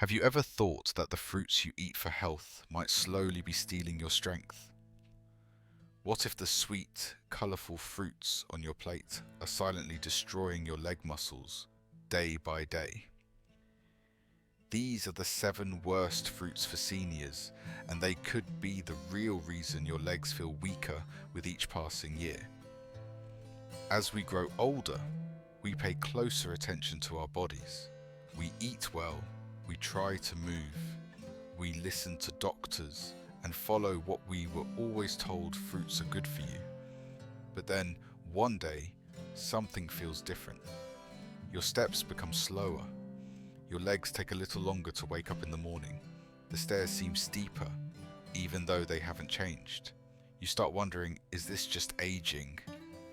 Have you ever thought that the fruits you eat for health might slowly be stealing your strength? What if the sweet, colourful fruits on your plate are silently destroying your leg muscles day by day? These are the 7 worst fruits for seniors, and they could be the real reason your legs feel weaker with each passing year. As we grow older, we pay closer attention to our bodies. We eat well, we try to move, we listen to doctors and follow what we were always told fruits are good for you. But then, one day, something feels different. Your steps become slower. Your legs take a little longer to wake up in the morning. The stairs seem steeper, even though they haven't changed. You start wondering, is this just aging?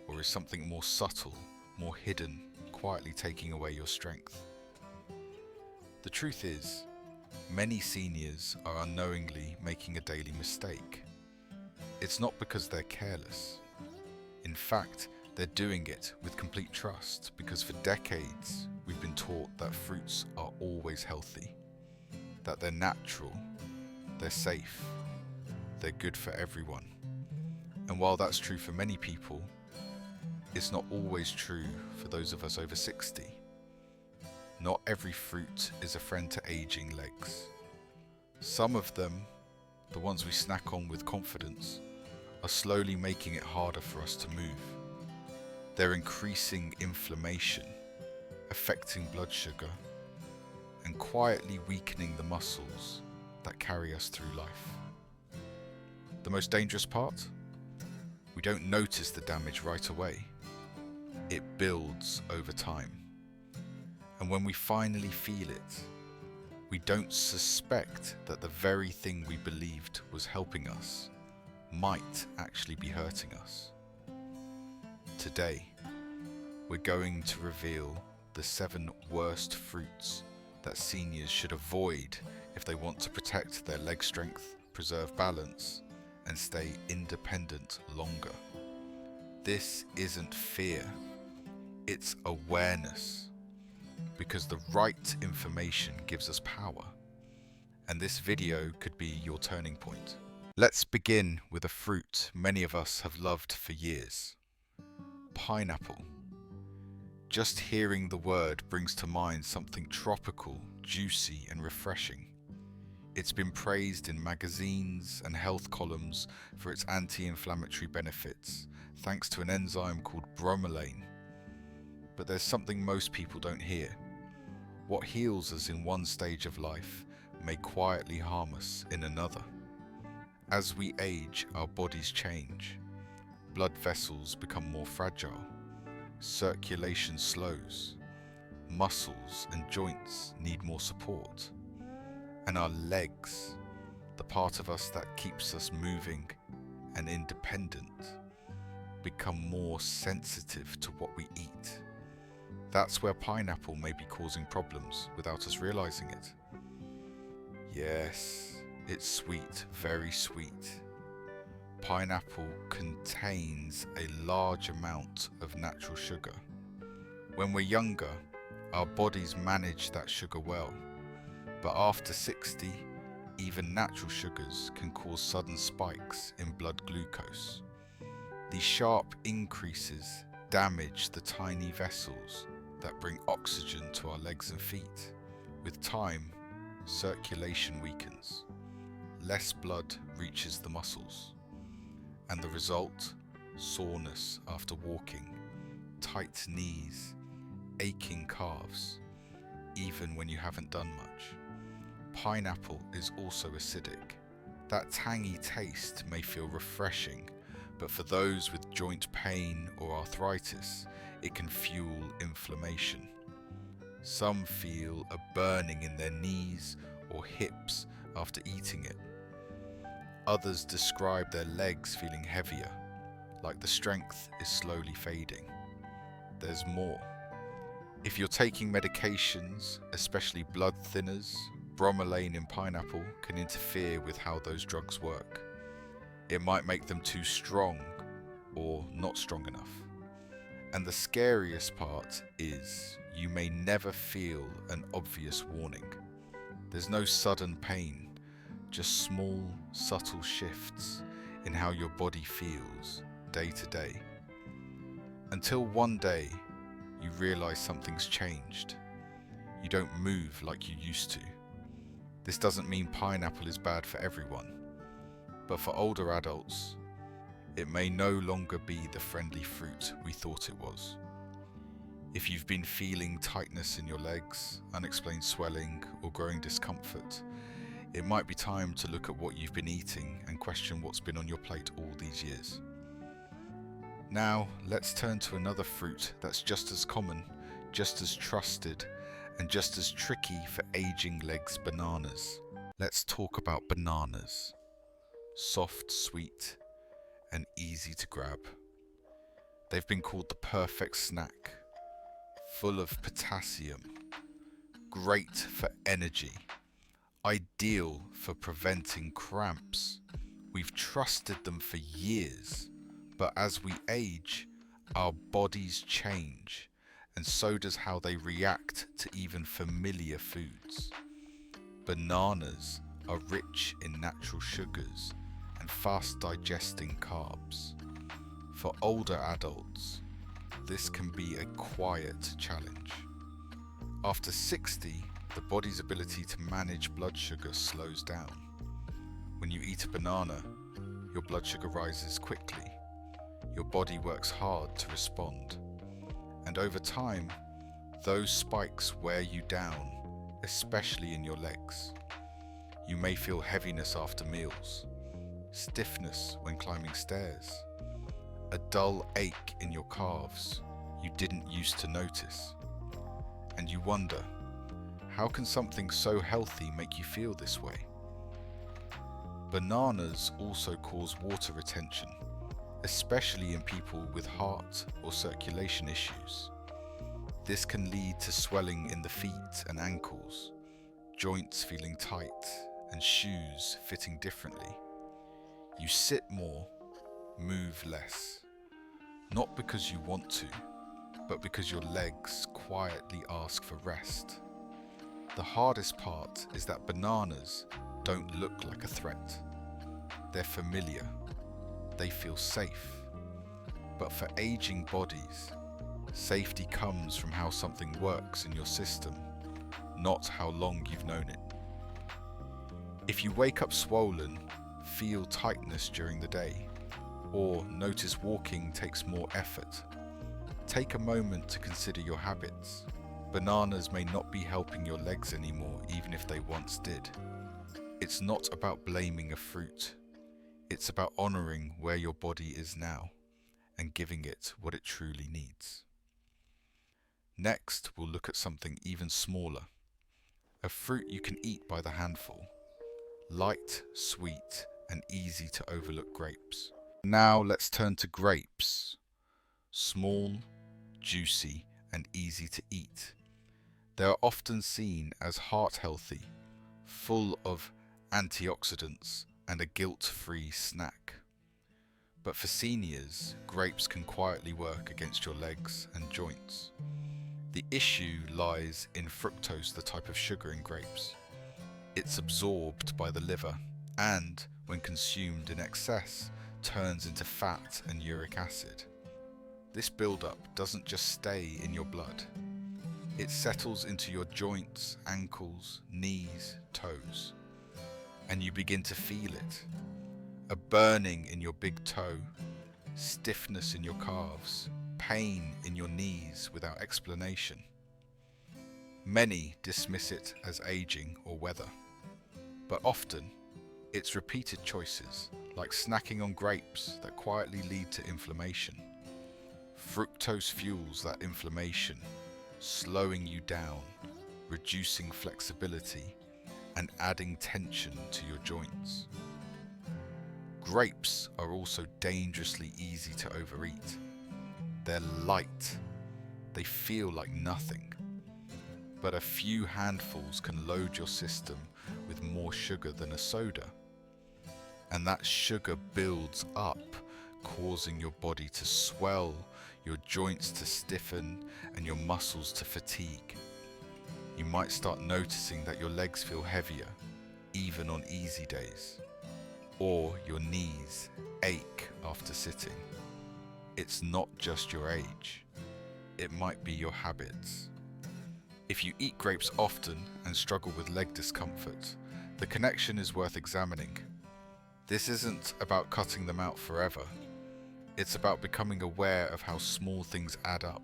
Or is something more subtle, more hidden, quietly taking away your strength? The truth is, many seniors are unknowingly making a daily mistake. It's not because they're careless. In fact, they're doing it with complete trust because for decades we've been taught that fruits are always healthy, that they're natural, they're safe, they're good for everyone. And while that's true for many people, it's not always true for those of us over 60. Not every fruit is a friend to aging legs. Some of them, the ones we snack on with confidence, are slowly making it harder for us to move. They're increasing inflammation, affecting blood sugar, and quietly weakening the muscles that carry us through life. The most dangerous part? We don't notice the damage right away. It builds over time. And when we finally feel it, we don't suspect that the very thing we believed was helping us might actually be hurting us. Today, we're going to reveal the 7 worst fruits that seniors should avoid if they want to protect their leg strength, preserve balance, and stay independent longer. This isn't fear, it's awareness. Because the right information gives us power, and this video could be your turning point. Let's begin with a fruit many of us have loved for years. Pineapple. Just hearing the word brings to mind something tropical, juicy, and refreshing. It's been praised in magazines and health columns for its anti-inflammatory benefits, thanks to an enzyme called bromelain. But there's something most people don't hear. What heals us in one stage of life may quietly harm us in another. As we age, our bodies change. Blood vessels become more fragile. Circulation slows. Muscles and joints need more support. And our legs, the part of us that keeps us moving and independent, become more sensitive to what we eat. That's where pineapple may be causing problems without us realizing it. Yes, it's sweet, very sweet. Pineapple contains a large amount of natural sugar. When we're younger, our bodies manage that sugar well. But after 60, even natural sugars can cause sudden spikes in blood glucose. These sharp increases damage the tiny vessels that bring oxygen to our legs and feet. With time, circulation weakens. Less blood reaches the muscles. And the result? Soreness after walking, tight knees, aching calves, even when you haven't done much. Pineapple is also acidic. That tangy taste may feel refreshing, but for those with joint pain or arthritis, it can fuel inflammation. Some feel a burning in their knees or hips after eating it. Others describe their legs feeling heavier, like the strength is slowly fading. There's more. If you're taking medications, especially blood thinners, bromelain in pineapple can interfere with how those drugs work. It might make them too strong or not strong enough. And the scariest part is you may never feel an obvious warning. There's no sudden pain, just small, subtle shifts in how your body feels day to day. Until one day, you realize something's changed. You don't move like you used to. This doesn't mean pineapple is bad for everyone, but for older adults, it may no longer be the friendly fruit we thought it was. If you've been feeling tightness in your legs, unexplained swelling, or growing discomfort, it might be time to look at what you've been eating and question what's been on your plate all these years. Now, let's turn to another fruit that's just as common, just as trusted, and just as tricky for aging legs: bananas. Let's talk about bananas. Soft, sweet, and easy to grab. They've been called the perfect snack, full of potassium, great for energy, ideal for preventing cramps. We've trusted them for years, but as we age, our bodies change, and so does how they react to even familiar foods. Bananas are rich in natural sugars and fast digesting carbs. For older adults, this can be a quiet challenge. After 60, the body's ability to manage blood sugar slows down. When you eat a banana, your blood sugar rises quickly. Your body works hard to respond. And over time, those spikes wear you down, especially in your legs. You may feel heaviness after meals, stiffness when climbing stairs, a dull ache in your calves you didn't used to notice. And you wonder, how can something so healthy make you feel this way? Bananas also cause water retention, especially in people with heart or circulation issues. This can lead to swelling in the feet and ankles, joints feeling tight, and shoes fitting differently. You sit more, move less. Not because you want to, but because your legs quietly ask for rest. The hardest part is that bananas don't look like a threat. They're familiar. They feel safe. But for aging bodies, safety comes from how something works in your system, not how long you've known it. If you wake up swollen, feel tightness during the day, or notice walking takes more effort, take a moment to consider your habits. Bananas may not be helping your legs anymore, even if they once did. It's not about blaming a fruit. It's about honoring where your body is now and giving it what it truly needs. Next, we'll look at something even smaller. A fruit you can eat by the handful. Light, sweet, and easy to overlook grapes. Now let's turn to grapes. Small, juicy, and easy to eat. They are often seen as heart healthy, full of antioxidants, and a guilt-free snack. But for seniors, grapes can quietly work against your legs and joints. The issue lies in fructose, the type of sugar in grapes. It's absorbed by the liver and, when consumed in excess, turns into fat and uric acid. This buildup doesn't just stay in your blood. It settles into your joints, ankles, knees, toes. And you begin to feel it. A burning in your big toe, stiffness in your calves, pain in your knees without explanation. Many dismiss it as aging or weather, but often it's repeated choices, like snacking on grapes, that quietly lead to inflammation. Fructose fuels that inflammation, slowing you down, reducing flexibility, and adding tension to your joints. Grapes are also dangerously easy to overeat. They're light. They feel like nothing. But a few handfuls can load your system with more sugar than a soda. And that sugar builds up, causing your body to swell, your joints to stiffen, and your muscles to fatigue. You might start noticing that your legs feel heavier, even on easy days, or your knees ache after sitting. It's not just your age, it might be your habits. If you eat grapes often and struggle with leg discomfort, the connection is worth examining. This isn't about cutting them out forever. It's about becoming aware of how small things add up.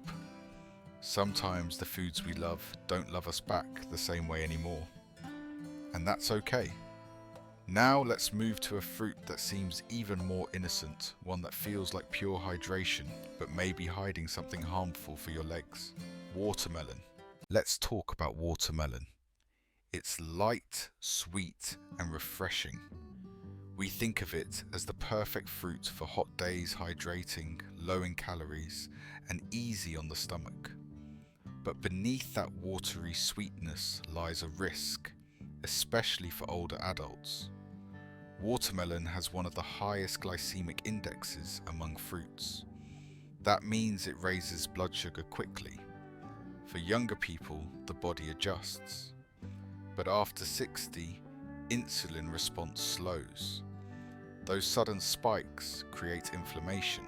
Sometimes the foods we love don't love us back the same way anymore. And that's okay. Now let's move to a fruit that seems even more innocent, one that feels like pure hydration, but may be hiding something harmful for your legs. Watermelon. Let's talk about watermelon. It's light, sweet, and refreshing. We think of it as the perfect fruit for hot days, hydrating, low in calories, and easy on the stomach. But beneath that watery sweetness lies a risk, especially for older adults. Watermelon has one of the highest glycemic indexes among fruits. That means it raises blood sugar quickly. For younger people, the body adjusts. But after 60, insulin response slows. Those sudden spikes create inflammation,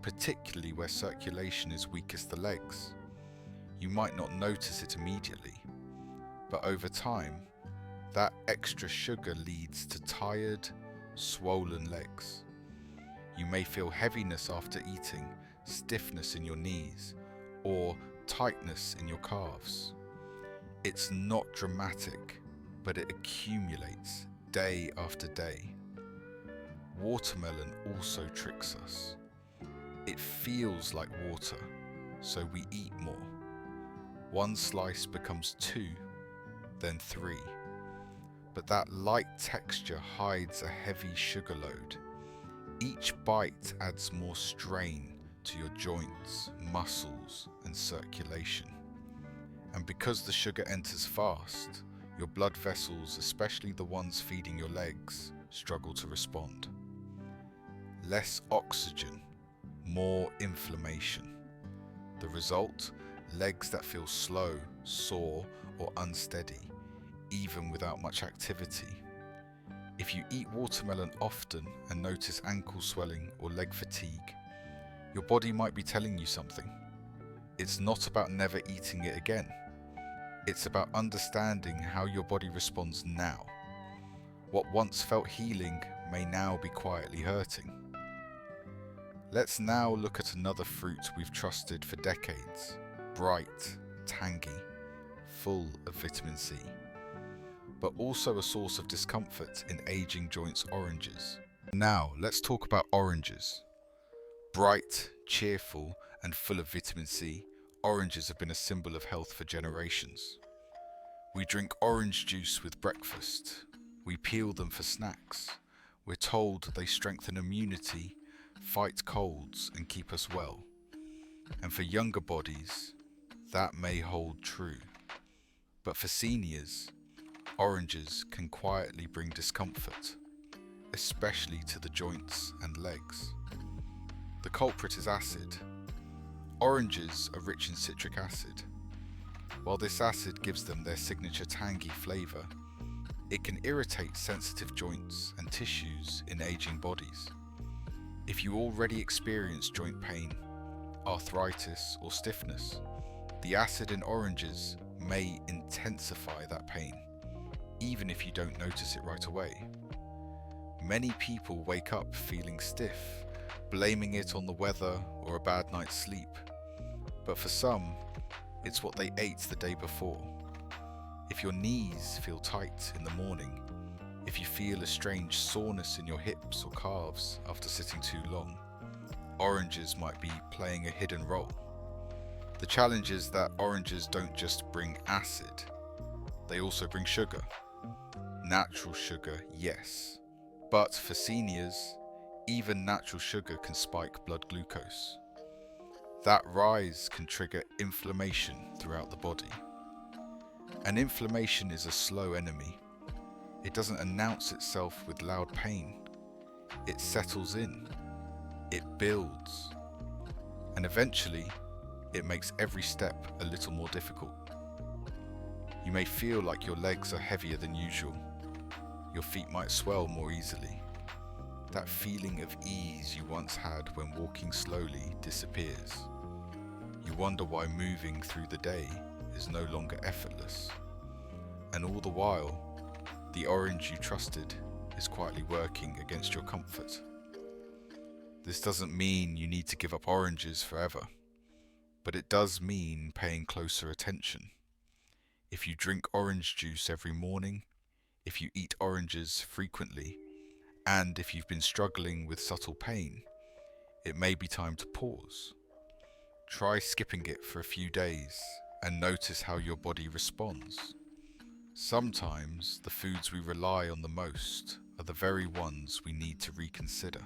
particularly where circulation is weakest the legs. You might not notice it immediately, but over time, that extra sugar leads to tired, swollen legs. You may feel heaviness after eating, stiffness in your knees, or tightness in your calves. It's not dramatic, but it accumulates day after day. Watermelon also tricks us. It feels like water, so we eat more. One slice becomes 2, then 3. But that light texture hides a heavy sugar load. Each bite adds more strain to your joints, muscles, and circulation. And because the sugar enters fast, your blood vessels, especially the ones feeding your legs, struggle to respond. Less oxygen, more inflammation. The result? Legs that feel slow, sore, or unsteady, even without much activity. If you eat watermelon often and notice ankle swelling or leg fatigue, your body might be telling you something. It's not about never eating it again. It's about understanding how your body responds now. What once felt healing may now be quietly hurting. Let's now look at another fruit we've trusted for decades. Bright, tangy, full of vitamin C. But also a source of discomfort in aging joints, oranges. Now, let's talk about oranges. Bright, cheerful, and full of vitamin C, oranges have been a symbol of health for generations. We drink orange juice with breakfast. We peel them for snacks. We're told they strengthen immunity, fight colds, and keep us well. And for younger bodies, that may hold true. But for seniors, oranges can quietly bring discomfort, especially to the joints and legs. The culprit is acid. Oranges are rich in citric acid. While this acid gives them their signature tangy flavor, it can irritate sensitive joints and tissues in aging bodies. If you already experience joint pain, arthritis, or stiffness, the acid in oranges may intensify that pain, even if you don't notice it right away. Many people wake up feeling stiff, blaming it on the weather or a bad night's sleep. But for some, it's what they ate the day before. If your knees feel tight in the morning, if you feel a strange soreness in your hips or calves after sitting too long, oranges might be playing a hidden role. The challenge is that oranges don't just bring acid, they also bring sugar. Natural sugar, yes. But for seniors, even natural sugar can spike blood glucose. That rise can trigger inflammation throughout the body. And inflammation is a slow enemy. It doesn't announce itself with loud pain. It settles in. It builds. And eventually, it makes every step a little more difficult. You may feel like your legs are heavier than usual. Your feet might swell more easily. That feeling of ease you once had when walking slowly disappears. You wonder why moving through the day is no longer effortless. And all the while, the orange you trusted is quietly working against your comfort. This doesn't mean you need to give up oranges forever, but it does mean paying closer attention. If you drink orange juice every morning, if you eat oranges frequently, and if you've been struggling with subtle pain, it may be time to pause. Try skipping it for a few days and notice how your body responds. Sometimes the foods we rely on the most are the very ones we need to reconsider.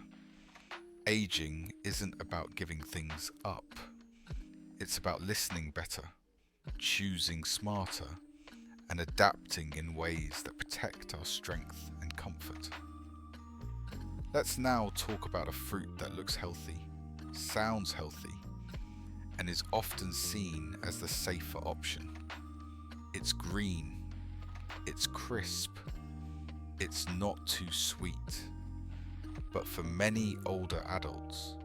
Aging isn't about giving things up. It's about listening better, choosing smarter, and adapting in ways that protect our strength and comfort. Let's now talk about a fruit that looks healthy, sounds healthy, and is often seen as the safer option. It's green, it's crisp, it's not too sweet. But for many older adults,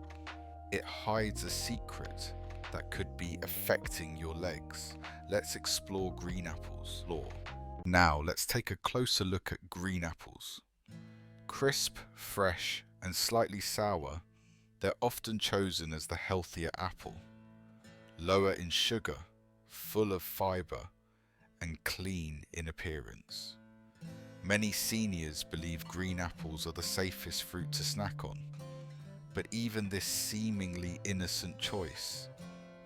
it hides a secret that could be affecting your legs. Let's explore green apples lore. Now let's take a closer look at green apples. Crisp, fresh, and slightly sour, they're often chosen as the healthier apple. Lower in sugar, full of fiber, and clean in appearance. Many seniors believe green apples are the safest fruit to snack on, but even this seemingly innocent choice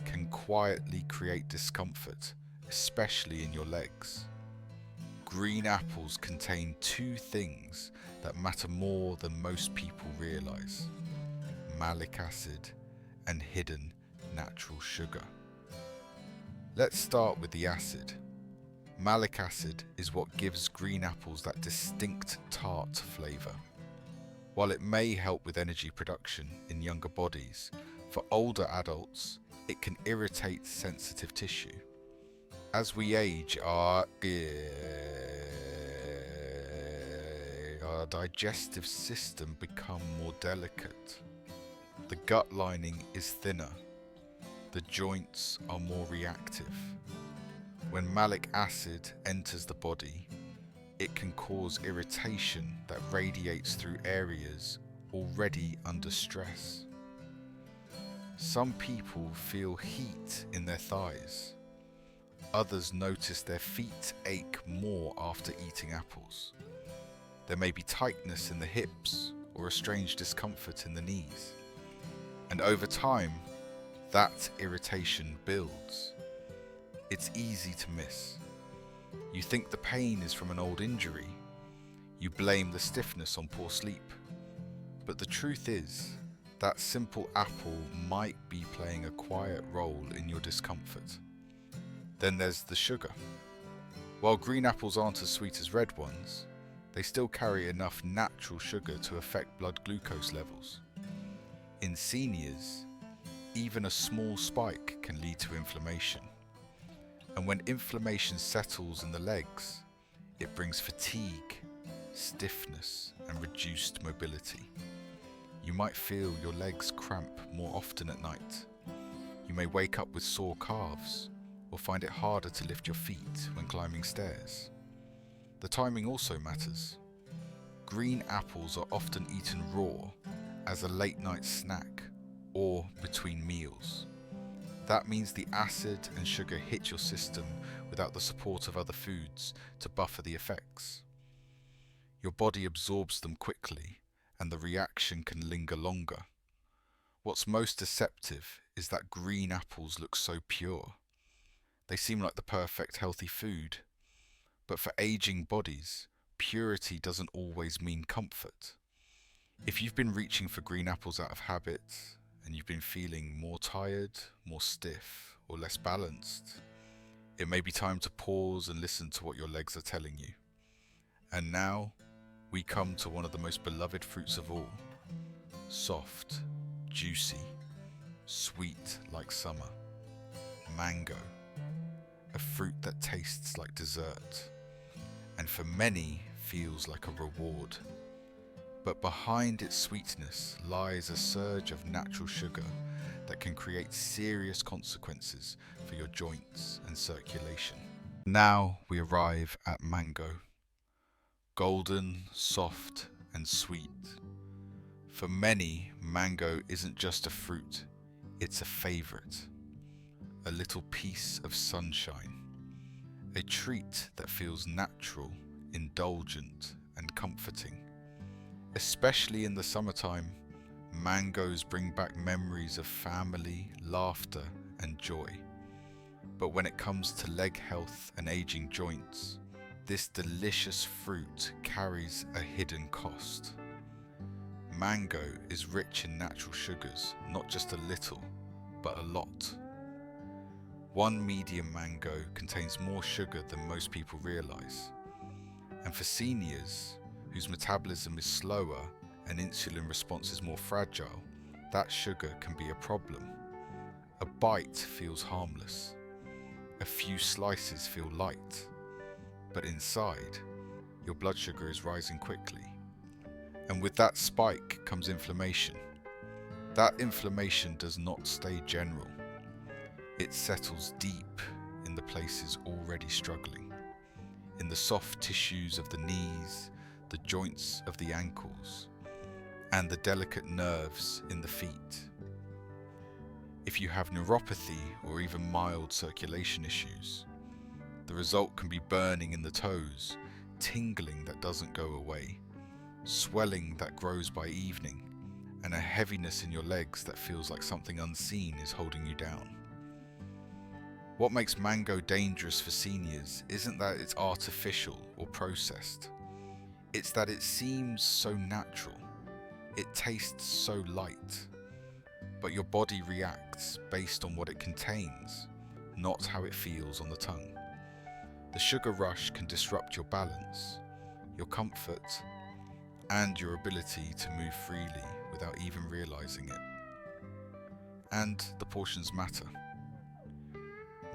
can quietly create discomfort, especially in your legs. Green apples contain two things that matter more than most people realize: malic acid and hidden natural sugar. Let's start with the acid. Malic acid is what gives green apples that distinct tart flavor. While it may help with energy production in younger bodies, for older adults, it can irritate sensitive tissue. As we age, our digestive system becomes more delicate. The gut lining is thinner. The joints are more reactive. When malic acid enters the body, it can cause irritation that radiates through areas already under stress. Some people feel heat in their thighs. Others notice their feet ache more after eating apples. There may be tightness in the hips or a strange discomfort in the knees. And over time, that irritation builds. It's easy to miss. You think the pain is from an old injury. You blame the stiffness on poor sleep. But the truth is, that simple apple might be playing a quiet role in your discomfort. Then there's the sugar. While green apples aren't as sweet as red ones, they still carry enough natural sugar to affect blood glucose levels. In seniors, even a small spike can lead to inflammation. And when inflammation settles in the legs, it brings fatigue, stiffness, and reduced mobility. You might feel your legs cramp more often at night. You may wake up with sore calves, or find it harder to lift your feet when climbing stairs. The timing also matters. Green apples are often eaten raw, as a late night snack, or between meals. That means the acid and sugar hit your system without the support of other foods to buffer the effects. Your body absorbs them quickly, and the reaction can linger longer. What's most deceptive is that green apples look so pure. They seem like the perfect healthy food. But for aging bodies, purity doesn't always mean comfort. If you've been reaching for green apples out of habit, and you've been feeling more tired, more stiff, or less balanced, it may be time to pause and listen to what your legs are telling you. And now, we come to one of the most beloved fruits of all. Soft, juicy, sweet like summer. Mango. A a fruit that tastes like dessert, and for many feels like a reward. But behind its sweetness lies a surge of natural sugar that can create serious consequences for your joints and circulation. Now we arrive at mango. Golden, soft, and sweet. For many, mango isn't just a fruit, it's a favorite. A little piece of sunshine. A treat that feels natural, indulgent, and comforting. Especially in the summertime, mangoes bring back memories of family, laughter, and joy. But when it comes to leg health and aging joints, this delicious fruit carries a hidden cost. Mango is rich in natural sugars, not just a little, but a lot. One medium mango contains more sugar than most people realize. And for seniors, whose metabolism is slower and insulin response is more fragile, that sugar can be a problem. A bite feels harmless. A few slices feel light. But inside, your blood sugar is rising quickly. And with that spike comes inflammation. That inflammation does not stay general. It settles deep in the places already struggling. In the soft tissues of the knees, the joints of the ankles, and the delicate nerves in the feet. If you have neuropathy or even mild circulation issues, the result can be burning in the toes, tingling that doesn't go away, swelling that grows by evening, and a heaviness in your legs that feels like something unseen is holding you down. What makes mango dangerous for seniors isn't that it's artificial or processed. It's that it seems so natural. It tastes so light. But your body reacts based on what it contains, not how it feels on the tongue. The sugar rush can disrupt your balance, your comfort, and your ability to move freely without even realizing it. And the portions matter.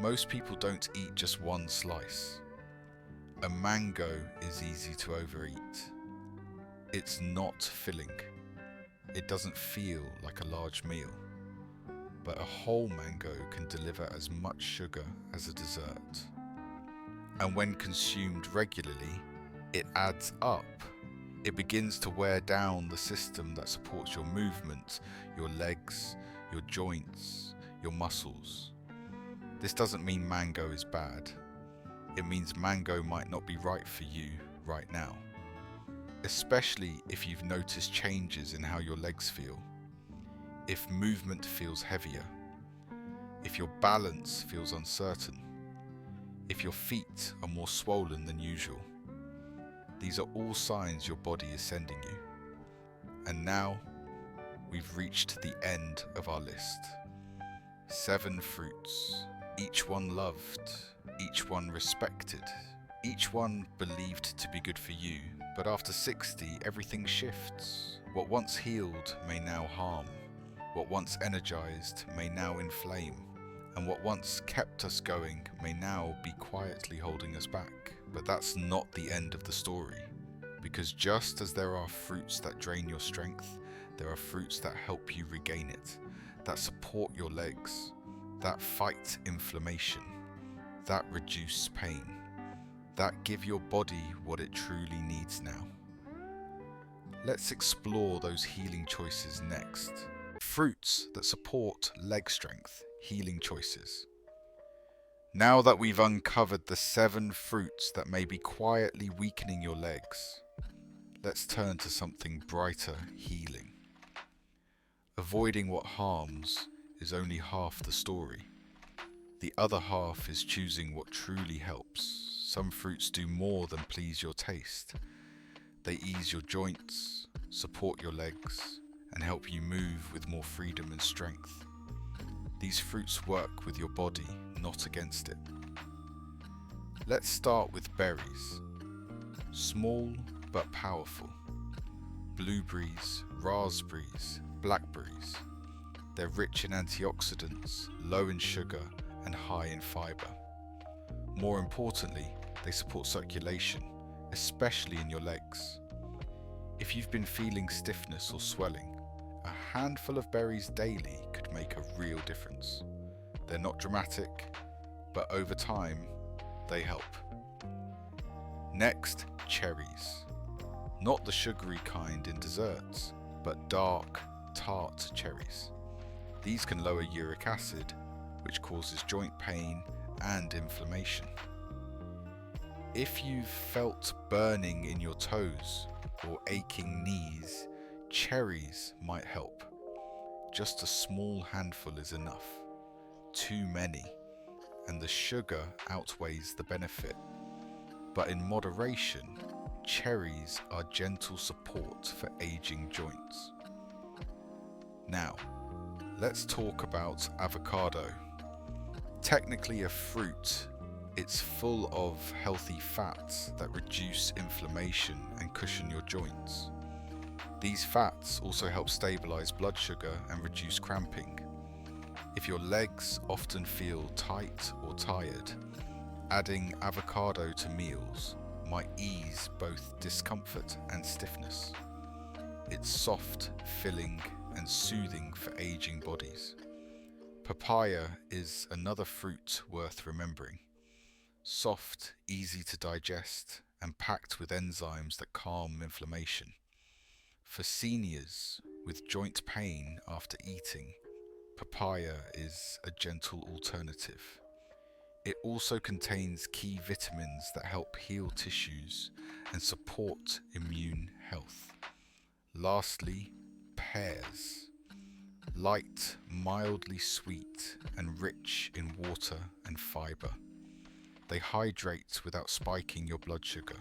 Most people don't eat just one slice. A mango is easy to overeat. It's not filling. It doesn't feel like a large meal. But a whole mango can deliver as much sugar as a dessert. And when consumed regularly, it adds up. It begins to wear down the system that supports your movement, your legs, your joints, your muscles. This doesn't mean mango is bad. It means mango might not be right for you right now. Especially if you've noticed changes in how your legs feel. If movement feels heavier. If your balance feels uncertain. If your feet are more swollen than usual. These are all signs your body is sending you. And now, we've reached the end of our list. 7 fruits, each one loved, each one respected, each one believed to be good for you. But after 60, everything shifts. What once healed may now harm. What once energized may now inflame. And what once kept us going may now be quietly holding us back. But that's not the end of the story. Because just as there are fruits that drain your strength, there are fruits that help you regain it, that support your legs, that fight inflammation, that reduce pain, that give your body what it truly needs now. Let's explore those healing choices next. Fruits that support leg strength, healing choices. Now that we've uncovered the 7 fruits that may be quietly weakening your legs, let's turn to something brighter, healing. Avoiding what harms is only half the story. The other half is choosing what truly helps. Some fruits do more than please your taste. They ease your joints, support your legs, and help you move with more freedom and strength. These fruits work with your body, not against it. Let's start with berries. Small but powerful. Blueberries, raspberries, blackberries. They're rich in antioxidants, low in sugar, and high in fiber. More importantly, they support circulation, especially in your legs. If you've been feeling stiffness or swelling, a handful of berries daily could make a real difference. They're not dramatic, but over time, they help. Next, cherries. Not the sugary kind in desserts, but dark, tart cherries. These can lower uric acid, which causes joint pain and inflammation. If you've felt burning in your toes or aching knees, cherries might help. Just a small handful is enough. Too many, and the sugar outweighs the benefit. But in moderation, cherries are gentle support for aging joints. Now, let's talk about avocado. Technically a fruit, it's full of healthy fats that reduce inflammation and cushion your joints. These fats also help stabilize blood sugar and reduce cramping. If your legs often feel tight or tired, adding avocado to meals might ease both discomfort and stiffness. It's soft, filling, and soothing for aging bodies. Papaya is another fruit worth remembering. Soft, easy to digest, and packed with enzymes that calm inflammation. For seniors with joint pain after eating, papaya is a gentle alternative. It also contains key vitamins that help heal tissues and support immune health. Lastly, pears. Light, mildly sweet, and rich in water and fiber. They hydrate without spiking your blood sugar.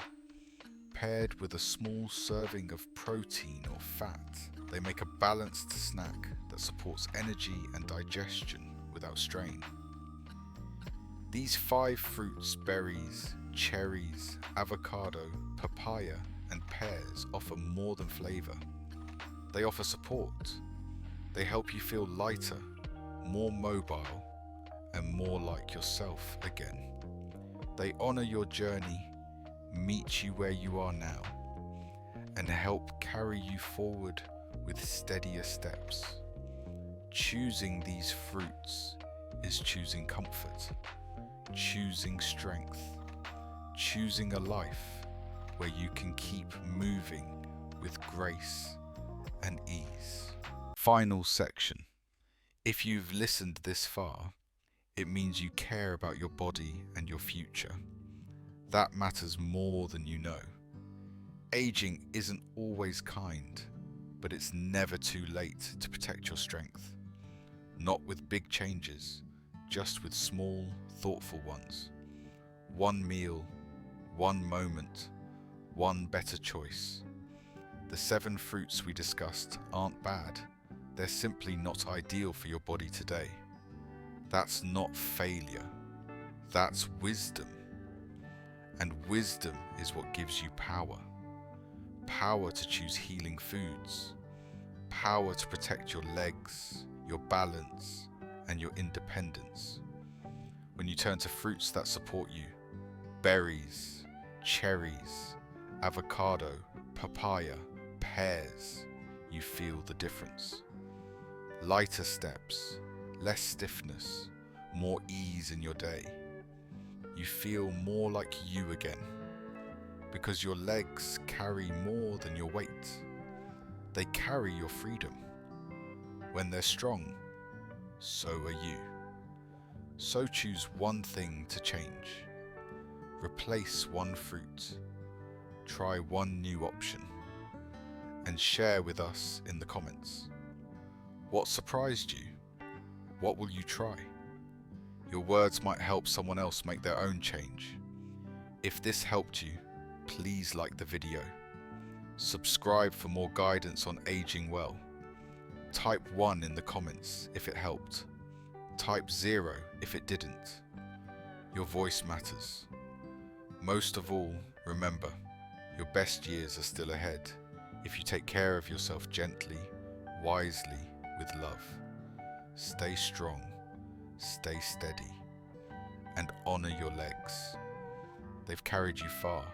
Paired with a small serving of protein or fat, they make a balanced snack that supports energy and digestion without strain. These 5 fruits, berries, cherries, avocado, papaya, and pears offer more than flavor. They offer support. They help you feel lighter, more mobile, and more like yourself again. They honor your journey, meet you where you are now, and help carry you forward with steadier steps. Choosing these fruits is choosing comfort, choosing strength, choosing a life where you can keep moving with grace and ease. Final section. If you've listened this far, it means you care about your body and your future. That matters more than you know. Aging isn't always kind, but it's never too late to protect your strength. Not with big changes, just with small, thoughtful ones. One meal, one moment, one better choice. The 7 fruits we discussed aren't bad. They're simply not ideal for your body today. That's not failure. That's wisdom. And wisdom is what gives you power. Power to choose healing foods. Power to protect your legs, your balance, and your independence. When you turn to fruits that support you, berries, cherries, avocado, papaya, pears, you feel the difference. Lighter steps, less stiffness, more ease in your day. You feel more like you again, because your legs carry more than your weight. They carry your freedom. When they're strong, so are you. So choose one thing to change. Replace one fruit. Try one new option. And share with us in the comments. What surprised you? What will you try? Your words might help someone else make their own change. If this helped you, please like the video. Subscribe for more guidance on aging well. Type 1 in the comments if it helped. Type 0 if it didn't. Your voice matters. Most of all, remember, your best years are still ahead if you take care of yourself gently, wisely, with love. Stay strong, stay steady, and honor your legs. They've carried you far,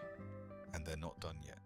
and they're not done yet.